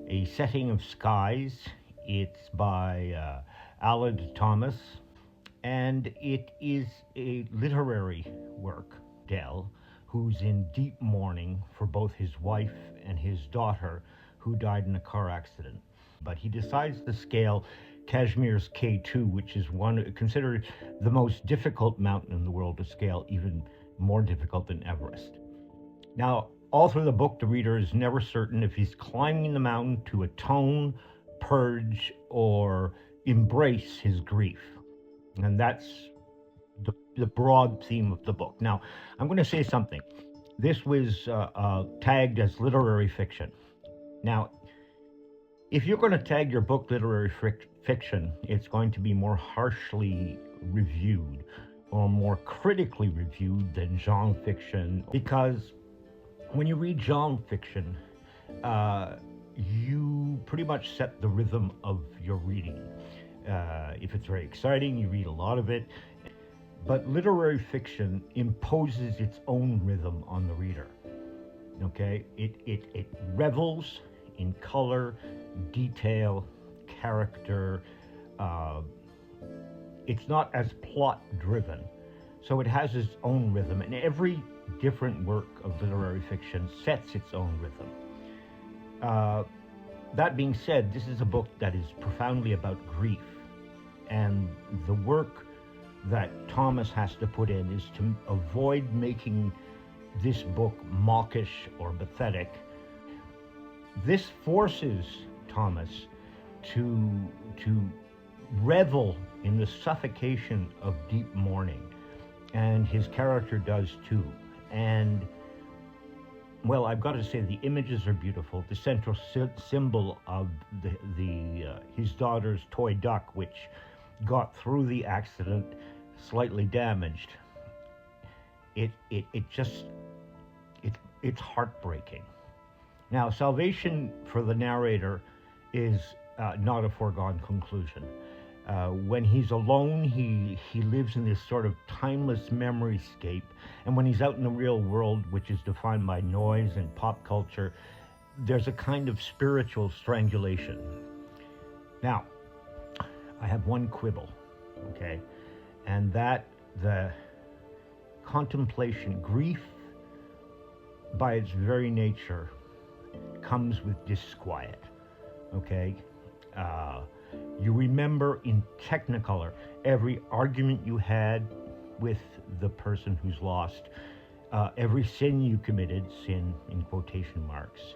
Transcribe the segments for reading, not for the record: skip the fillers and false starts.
A Setting of Skies. It's by Alan Thomas, and it is a literary work. Dell, who's in deep mourning for both his wife and his daughter, who died in a car accident. But he decides to scale Kashmir's K2, which is one considered the most difficult mountain in the world to scale, even more difficult than Everest. Now, all through the book, the reader is never certain if he's climbing the mountain to atone, purge, or embrace his grief. And that's the broad theme of the book. Now, I'm going to say something. This was tagged as literary fiction. Now, if you're going to tag your book literary fiction, it's going to be more harshly reviewed or more critically reviewed than genre fiction, because when you read genre fiction, you pretty much set the rhythm of your reading. If it's very exciting, you read a lot of it. But literary fiction imposes its own rhythm on the reader. Okay? It revels in color, detail, character. It's not as plot driven. So it has its own rhythm, and every different work of literary fiction sets its own rhythm. That being said, this is a book that is profoundly about grief, and the work that Thomas has to put in is to avoid making this book mawkish or pathetic. This forces Thomas to revel in the suffocation of deep mourning, and his character does too. And well, I've got to say, the images are beautiful. The central symbol of his daughter's toy duck, which got through the accident slightly damaged. It's heartbreaking. Now, salvation for the narrator is not a foregone conclusion. When he's alone, he lives in this sort of timeless memoryscape, and when he's out in the real world, which is defined by noise and pop culture, there's a kind of spiritual strangulation. Now, I have one quibble, okay, and that the contemplation, grief by its very nature comes with disquiet, okay? You remember in Technicolor every argument you had with the person who's lost, every sin you committed, sin in quotation marks,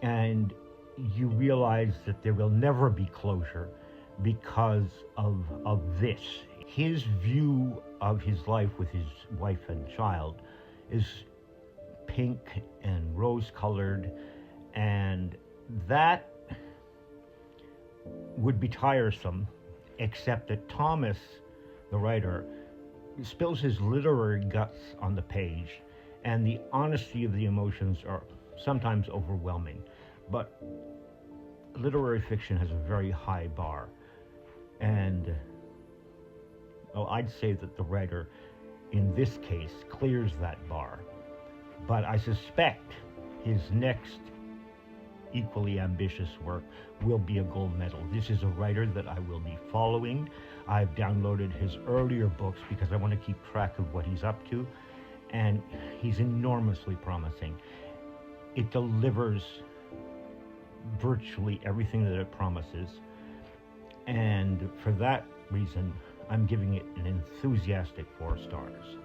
and you realize that there will never be closure because of this. His view of his life with his wife and child is pink and rose-colored, and that would be tiresome, except that Thomas, the writer, spills his literary guts on the page, and the honesty of the emotions are sometimes overwhelming. But literary fiction has a very high bar, and well, I'd say that the writer in this case clears that bar. But I suspect his next equally ambitious work will be a gold medal. This is a writer that I will be following. I've downloaded his earlier books because I want to keep track of what he's up to, and he's enormously promising. It delivers virtually everything that it promises, and for that reason, I'm giving it an enthusiastic 4 stars.